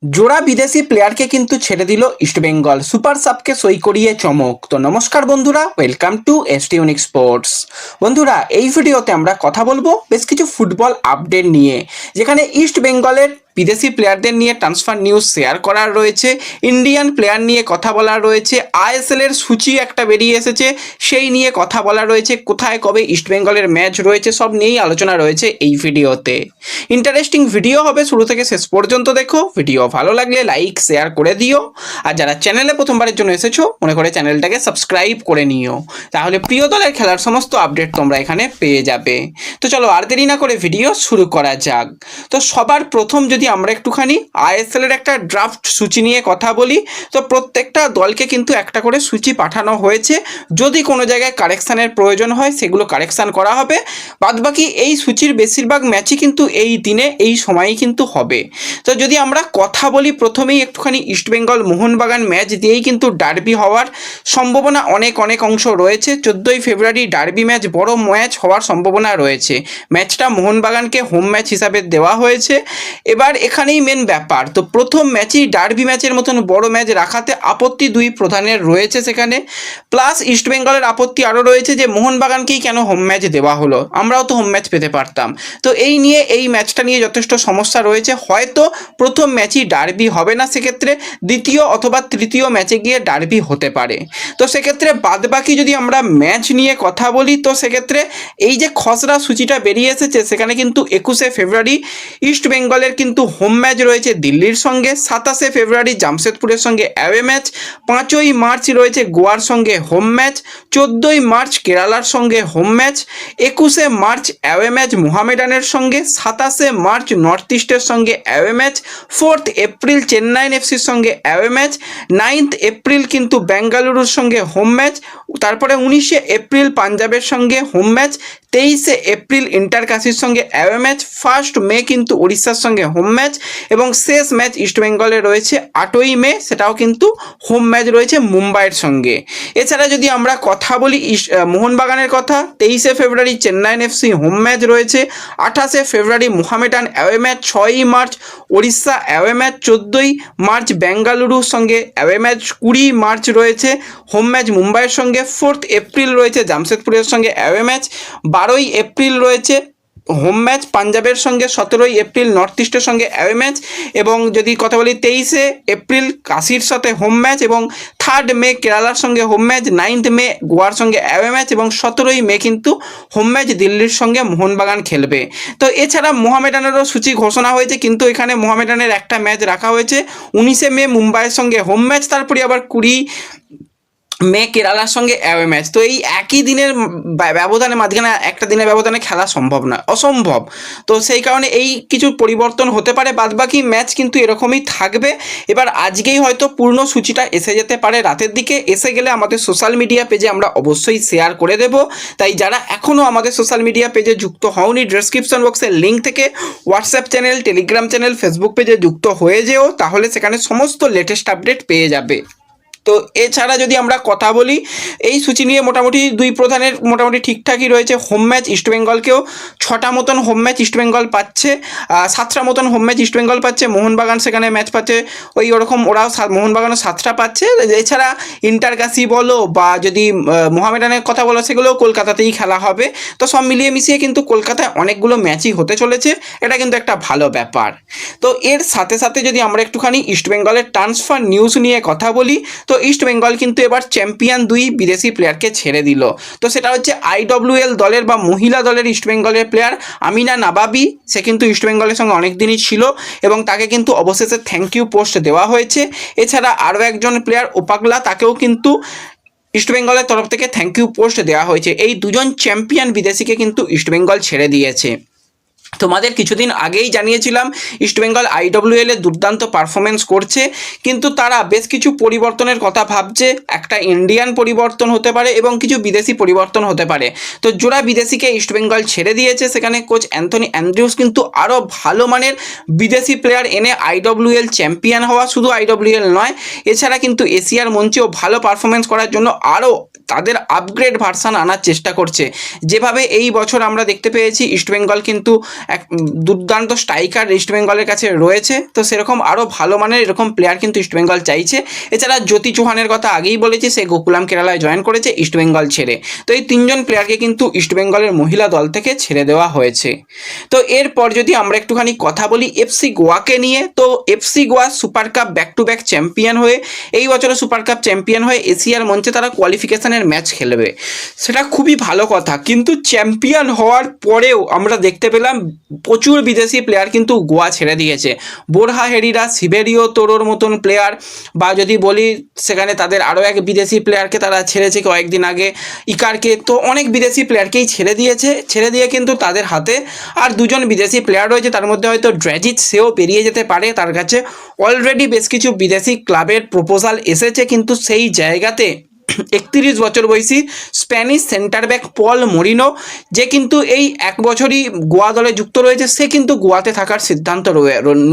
জোড়া বিদেশি প্লেয়ারকে কিন্তু ছেড়ে দিল ইস্টবেঙ্গল, সুপার সাবকে সই করিয়ে চমক। তো নমস্কার বন্ধুরা, welcome to ST unique sports. বন্ধুরা, এই ভিডিওতে আমরা কথা বলবো বেশ কিছু ফুটবল আপডেট নিয়ে, যেখানে ইস্ট বেঙ্গলের বিদেশি প্লেয়ারদের নিয়ে ট্রান্সফার নিউজ শেয়ার করার রয়েছে, ইন্ডিয়ান প্লেয়ার নিয়ে কথা বলার রয়েছে, আইএসএল এর সূচি একটা বেরিয়ে এসেছে সেই নিয়ে কথা বলা রয়েছে, কোথায় কবে ইস্টবেঙ্গলের ম্যাচ রয়েছে সব নিয়েই আলোচনা রয়েছে এই ভিডিওতে। ইন্টারেস্টিং ভিডিও হবে, শুরু থেকে শেষ পর্যন্ত দেখো। ভিডিও ভালো লাগলে লাইক শেয়ার করে দিও, আর যারা চ্যানেলে প্রথমবারের জন্য এসেছো মনে করে চ্যানেলটাকে সাবস্ক্রাইব করে নিও, তাহলে প্রিয় দলের খেলার সমস্ত আপডেট তোমরা এখানে পেয়ে যাবে। তো চলো আর দেরি না করে ভিডিও শুরু করা যাক। তো সবার প্রথম যদি আমরা একটুখানি আইএসএল এর একটা ড্রাফট সূচি নিয়ে কথা বলি, তো প্রত্যেকটা দলকে কিন্তু একটা করে সূচি পাঠানো হয়েছে। যদি কোনো জায়গায় কারেকশানের প্রয়োজন হয় সেগুলো কারেকশান করা হবে। বাদবাকি এই সূচির বেশিরভাগ ম্যাচই কিন্তু এই দিনে এই সময়ই কিন্তু হবে। তো যদি আমরা কথা বলি প্রথমেই একটুখানি ইস্টবেঙ্গল মোহনবাগান ম্যাচ দিয়েই কিন্তু ডার্বি হওয়ার সম্ভাবনা অনেক অংশ রয়েছে। 14ই ফেব্রুয়ারি ডার্বি ম্যাচ, বড় ম্যাচ হওয়ার সম্ভাবনা রয়েছে। ম্যাচটা মোহনবাগানকে হোম ম্যাচ হিসাবে দেওয়া হয়েছে। এবার এখানেই মেন ব্যাপার, তো প্রথম ম্যাচই ডার্বি ম্যাচের মতন বড় ম্যাচ রাখাতে আপত্তি দুই প্রধানের রয়েছে সেখানে। প্লাস ইস্টবেঙ্গলের আপত্তি আরও রয়েছে যে মোহনবাগানকেই কেন হোম ম্যাচ দেওয়া হলো, আমরাও তো হোম ম্যাচ পেতে পারতাম। তো এই নিয়ে এই ম্যাচটা নিয়ে যথেষ্ট সমস্যা রয়েছে। হয়তো প্রথম ম্যাচই ডার্বি হবে না, সেক্ষেত্রে দ্বিতীয় অথবা তৃতীয় ম্যাচে গিয়ে ডার্বি হতে পারে। তো সেক্ষেত্রে বাদবাকি যদি আমরা ম্যাচ নিয়ে কথা বলি, তো সেক্ষেত্রে এই যে খসড়া সূচিটা বেরিয়ে এসেছে সেখানে কিন্তু 21শে ফেব্রুয়ারি ইস্টবেঙ্গলের কিন্তু হোম ম্যাচ রয়েছে দিল্লির সঙ্গে, 27শে ফেব্রুয়ারি জামশেদপুরের সঙ্গে অ্যাওয়ে ম্যাচ, 5ই মার্চ রয়েছে গোয়ার সঙ্গে হোম ম্যাচ, 14ই মার্চ কেরালার সঙ্গে হোম ম্যাচ, 21শে মার্চ অ্যাওয়ে ম্যাচ মোহামেডানের সঙ্গে, 27শে মার্চ নর্থ ইস্টের সঙ্গে away match, 4th April Chennaiyin এফসির সঙ্গে অ্যাওয়ে ম্যাচ, 9th এপ্রিল কিন্তু বেঙ্গালুরুর সঙ্গে হোম ম্যাচ, তারপরে 19শে এপ্রিল পাঞ্জাবের সঙ্গে হোম ম্যাচ, 23শে এপ্রিল ইন্টারকাশির সঙ্গে অ্যাওয়ে ম্যাচ, 1st মে কিন্তু উড়িষ্যার সঙ্গে হোম ম্যাচ, এবং শেষ ম্যাচ ইস্টবেঙ্গলে রয়েছে 8ই মে, সেটাও কিন্তু হোম ম্যাচ রয়েছে মুম্বাইয়ের সঙ্গে। এছাড়া যদি আমরা কথা বলি মোহনবাগানের কথা, 23শে February Chennaiyin FC home match রয়েছে, 28শে ফেব্রুয়ারি মোহামেডান অ্যাওয়ে ম্যাচ, 6ই মার্চ উড়িষ্যা অ্যাওয়ে ম্যাচ, 14ই মার্চ বেঙ্গালুরুর সঙ্গে অ্যাওয়ে ম্যাচ, 20 মার্চ রয়েছে হোম ম্যাচ মুম্বাইয়ের সঙ্গে, 4th এপ্রিল রয়েছে জামশেদপুরের সঙ্গে অ্যাওয়ে ম্যাচ, 12ই এপ্রিল রয়েছে হোম ম্যাচ পাঞ্জাবের সঙ্গে, 17ই এপ্রিল নর্থ ইস্টের সঙ্গে অ্যাওয়ে ম্যাচ, এবং যদি কথা বলি 23শে এপ্রিল কাশির সাথে হোম ম্যাচ, এবং 3rd মে কেরালার সঙ্গে হোম ম্যাচ, 9th মে গোয়ার সঙ্গে অ্যাওয়ে ম্যাচ, এবং 17ই মে কিন্তু হোম ম্যাচ দিল্লির সঙ্গে মোহনবাগান খেলবে। তো এছাড়া মোহামেডানেরও সূচি ঘোষণা হয়েছে, কিন্তু এখানে মোহামেডানের একটা ম্যাচ রাখা হয়েছে। 19শে মে মুম্বাইয়ের সঙ্গে হোম ম্যাচ, তারপরে আবার 20 মে কেরালার সঙ্গে অ্যাওয়ে ম্যাচ। তো এই একই দিনের ব্যবধানে, মাঝখানে একটা দিনের ব্যবধানে খেলা সম্ভব নয়, অসম্ভব। তো সেই কারণে এই কিছু পরিবর্তন হতে পারে, বাদবাকি ম্যাচ কিন্তু এরকমই থাকবে। এবার আজকেই হয়তো পূর্ণ সূচিটা এসে যেতে পারে, রাতের দিকে এসে গেলে আমাদের সোশ্যাল মিডিয়া পেজে আমরা অবশ্যই শেয়ার করে দেব। তাই যারা এখনও আমাদের সোশ্যাল মিডিয়া পেজে যুক্ত হওনি, ডেসক্রিপশন বক্সের লিঙ্ক থেকে WhatsApp channel, Telegram channel, Facebook পেজে যুক্ত হয়ে যেও, তাহলে সেখানে সমস্ত লেটেস্ট আপডেট পেয়ে যাবে। তো এছাড়া যদি আমরা কথা বলি, এই সূচি নিয়ে মোটামুটি দুই প্রধানের মোটামুটি ঠিকঠাকই রয়েছে। হোম ম্যাচ ইস্টবেঙ্গলকেও 6টা মতন হোম ম্যাচ ইস্টবেঙ্গল পাচ্ছে, 7টা মতন হোম ম্যাচ ইস্টবেঙ্গল পাচ্ছে, মোহনবাগান সেখানে ম্যাচ পাচ্ছে ওই ওরকম, ওরাও মোহনবাগানও 7টা পাচ্ছে। এছাড়া ইন্টারকাশি বলো বা যদি মোহামেডানের কথা বলো, সেগুলোও কলকাতাতেই খেলা হবে। তো সব মিলিয়ে মিশিয়ে কিন্তু কলকাতায় অনেকগুলো ম্যাচই হতে চলেছে, এটা কিন্তু একটা ভালো ব্যাপার। তো এর সাথে সাথে যদি আমরা একটুখানি ইস্টবেঙ্গলের ট্রান্সফার নিউজ নিয়ে কথা বলি, তো ইস্টবেঙ্গল কিন্তু এবার চ্যাম্পিয়ন 2 বিদেশি প্লেয়ারকে ছেড়ে দিল। তো সেটা হচ্ছে আইডব্লিউএল দলের বা মহিলা দলের ইস্টবেঙ্গলের প্লেয়ার আমিনা নাবাবি। সে কিন্তু ইস্টবেঙ্গলের সঙ্গে অনেক দিনই ছিল এবং তাকে কিন্তু অবশেষে থ্যাংক ইউ পোস্ট দেওয়া হয়েছে। এছাড়া আরও একজন প্লেয়ার ওপাগলা, তাকেও কিন্তু ইস্টবেঙ্গলের তরফ থেকে থ্যাংক ইউ পোস্ট দেওয়া হয়েছে। এই দুজন চ্যাম্পিয়ন বিদেশিকে কিন্তু ইস্টবেঙ্গল ছেড়ে দিয়েছে। তোমাদের কিছুদিন আগেই জানিয়েছিলাম ইস্টবেঙ্গল আইডব্লিউএল এ দুর্দান্ত পারফরমেন্স করছে, কিন্তু তারা বেশ কিছু পরিবর্তনের কথা ভাবছে। একটা ইন্ডিয়ান পরিবর্তন হতে পারে এবং কিছু বিদেশি পরিবর্তন হতে পারে। তো জোড়া বিদেশিকে ইস্টবেঙ্গল ছেড়ে দিয়েছে, সেখানে কোচ অ্যান্থনি অ্যান্ড্রিউস কিন্তু আরও ভালো মানের বিদেশি প্লেয়ার এনে আইডব্লিউএল চ্যাম্পিয়ন হওয়া, শুধু আইডব্লিউএল নয়, এছাড়া কিন্তু এশিয়ার মঞ্চেও ভালো পারফরমেন্স করার জন্য আরও তাদের আপগ্রেড ভার্সান আনার চেষ্টা করছে। যেভাবে এই বছর আমরা দেখতে পেয়েছি ইস্টবেঙ্গল কিন্তু এক দুর্দান্ত স্ট্রাইকার ইস্টবেঙ্গলের কাছে রয়েছে। তো সেরকম আরও ভালো মানের এরকম প্লেয়ার কিন্তু ইস্টবেঙ্গল চাইছে। এছাড়া জ্যোতি চৌহানের কথা আগেই বলেছি, সে গোকুলাম কেরালায় জয়েন করেছে ইস্টবেঙ্গল ছেড়ে। তো এই তিনজন প্লেয়ারকে কিন্তু ইস্টবেঙ্গলের মহিলা দল থেকে ছেড়ে দেওয়া হয়েছে। তো এরপর যদি আমরা একটুখানি কথা বলি এফসি গোয়াকে নিয়ে, তো FC Goa super cup back to back champion হয়ে এই বছরও সুপার কাপ চ্যাম্পিয়ন হয়ে এশিয়ার মঞ্চে তারা কোয়ালিফিকেশনের ম্যাচ খেলবে, সেটা খুবই ভালো কথা। কিন্তু চ্যাম্পিয়ন হওয়ার পরেও আমরা দেখতে পেলাম প্রচুর বিদেশি প্লেয়ার কিন্তু গোয়া ছেড়ে দিয়েছে। বোরহা হেরিরা, সিবেরিও তোরোর মতন প্লেয়ার, বা যদি বলি সেখানে তাদের আরও এক বিদেশি প্লেয়ারকে তারা ছেড়েছে কয়েকদিন আগে, ইকারকে। তো অনেক বিদেশি প্লেয়ারকেই ছেড়ে দিয়েছে। ছেড়ে দিয়ে কিন্তু তাদের হাতে আর দুজন বিদেশি প্লেয়ার রয়েছে, তার মধ্যে হয়তো ড্র্যাজিচ, সেও বেরিয়ে যেতে পারে। তার কাছে অলরেডি বেশ কিছু বিদেশি ক্লাবের প্রপোজাল এসেছে, কিন্তু সেই জায়গাতে 31 বছর বয়সী স্প্যানিশ সেন্টার ব্যাক পল মরিনো, যে কিন্তু এই এক বছরই গোয়া দলে যুক্ত রয়েছে, সে কিন্তু গোয়াতে থাকার সিদ্ধান্ত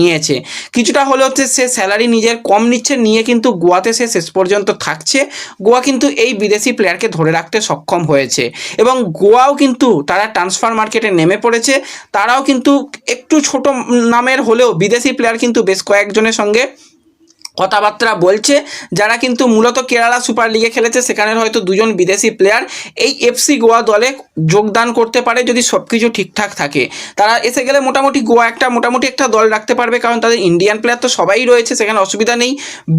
নিয়েছে। কিছুটা হলেও সে স্যালারি নিজের কম নিচ্ছে, নিয়ে কিন্তু গোয়াতে সে শেষ পর্যন্ত থাকছে। গোয়া কিন্তু এই বিদেশি প্লেয়ারকে ধরে রাখতে সক্ষম হয়েছে, এবং গোয়াও কিন্তু তারা ট্রান্সফার মার্কেটে নেমে পড়েছে। তারাও কিন্তু একটু ছোট নামের হলেও বিদেশি প্লেয়ার কিন্তু বেশ কয়েকজনের সঙ্গে কথাবার্তা বলছে, যারা কিন্তু মূলত কেরালা সুপার লিগে খেলেছে। সেখানে হয়তো দুজন বিদেশি প্লেয়ার এই এফসি গোয়া দলে যোগদান করতে পারে যদি সব কিছু ঠিকঠাক থাকে। তারা এসে গেলে মোটামুটি গোয়া মোটামুটি একটা দল রাখতে পারবে, কারণ তাদের ইন্ডিয়ান প্লেয়ার তো সবাই রয়েছে, সেখানে অসুবিধা নেই।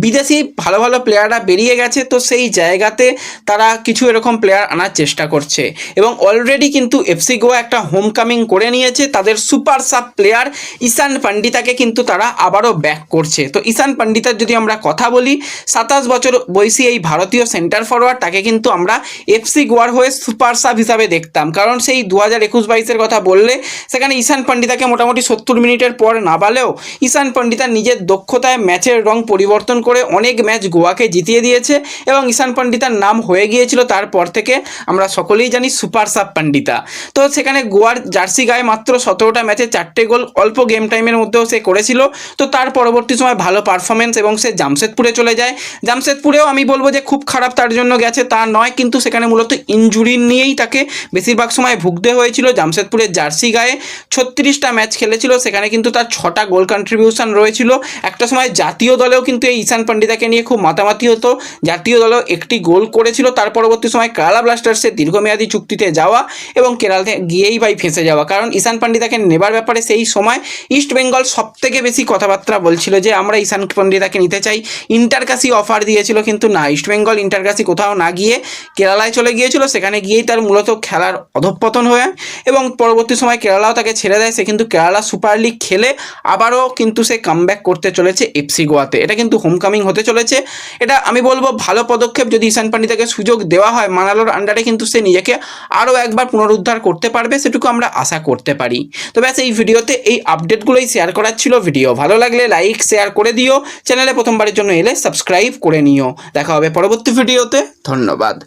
বিদেশি ভালো ভালো প্লেয়াররা বেরিয়ে গেছে, তো সেই জায়গাতে তারা কিছু এরকম প্লেয়ার আনার চেষ্টা করছে। এবং অলরেডি কিন্তু এফসি গোয়া একটা হোম কামিং করে নিয়েছে। তাদের সুপার সাব প্লেয়ার ঈশান পান্ডিতাকে কিন্তু তারা আবারও ব্যাক করছে। তো ঈশান পান্ডিতার যদি আমরা কথা বলি, 27 বছর বয়সী এই ভারতীয় সেন্টার ফরওয়ার্ড, তাকে কিন্তু আমরা এফসি গোয়ার হয়ে সুপার সাব হিসাবে দেখতাম। কারণ সেই 2021-22-এর কথা বললে সেখানে ঈশান পান্ডিতাকে মোটামুটি 70 মিনিটের পর নামালেও ঈশান পান্ডিতা নিজের দক্ষতায় ম্যাচের রং পরিবর্তন করে অনেক ম্যাচ গোয়াকে জিতিয়ে দিয়েছে, এবং ঈশান পান্ডিতার নাম হয়ে গিয়েছিল তারপর থেকে আমরা সকলেই জানি সুপার সাব পান্ডিতা। তো সেখানে গোয়ার জার্সি গায়ে মাত্র 17টা ম্যাচে 4টে গোল অল্প গেম টাইমের মধ্যেও সে করেছিল। তো তার পরবর্তী সময় ভালো পারফরমেন্স, এবং সে জামশেদপুরে চলে যায়। জামশেদপুরেও আমি বলবো যে খুব খারাপ তার জন্য গেছে তা নয়, কিন্তু সেখানে মূলত ইনজুরি নিয়েই তাকে বেশিরভাগ সময় ভুগতে হয়েছিল। জামশেদপুরের জার্সি গায়ে 36টা ম্যাচ খেলেছিল, সেখানে কিন্তু তার 6টা গোল কন্ট্রিবিউশন রয়েছিল। একটা সময় জাতীয় দলেও কিন্তু এই ঈশান পান্ডিতাকে নিয়ে খুব মাতামাতি হতো, জাতীয় দলেও একটি গোল করেছিল। তার পরবর্তী সময় কেরালা ব্লাস্টার্সের দীর্ঘমেয়াদী চুক্তিতে যাওয়া এবং কেরালাতে গিয়েই ফেঁসে যাওয়া, কারণ ঈশান পান্ডিতাকে নেবার ব্যাপারে সেই সময় ইস্ট বেঙ্গল সব থেকে বেশি কথাবার্তা বলছিল যে আমরা ঈশান পান্ডিতাকে নিতে চাই। ইন্টারকাশি অফার দিয়েছিল, কিন্তু না, ইস্টবেঙ্গল ইন্টারকাশি কোথাও না গিয়ে কেরালায় চলে গিয়েছিল। সেখানে গিয়েই তার মূলত খেলার অধঃপতন হয়, এবং পরবর্তী সময় কেরালাও তাকে ছেড়ে দেয়। সে কিন্তু কেরালা সুপার লিগ খেলে আবারও কিন্তু সে কামব্যাক করতে চলেছে এফসি গোয়াতে। এটা কিন্তু হোমকামিং হতে চলেছে। এটা আমি বলবো ভালো পদক্ষেপ। যদি ঈশান পান্ডিতাকে সুযোগ দেওয়া হয় মানালোর আন্ডারে, কিন্তু সে নিজেকে আরও একবার পুনরুদ্ধার করতে পারবে, সেটুকু আমরা আশা করতে পারি। তো ব্যাস এই ভিডিওতে এই আপডেটগুলোই শেয়ার করার ছিল। ভিডিও ভালো লাগলে লাইক শেয়ার করে দিও, চ্যানেলে প্রথমবারের জন্য এলে সাবস্ক্রাইব করে নিও। দেখা হবে পরবর্তী ভিডিওতে। ধন্যবাদ।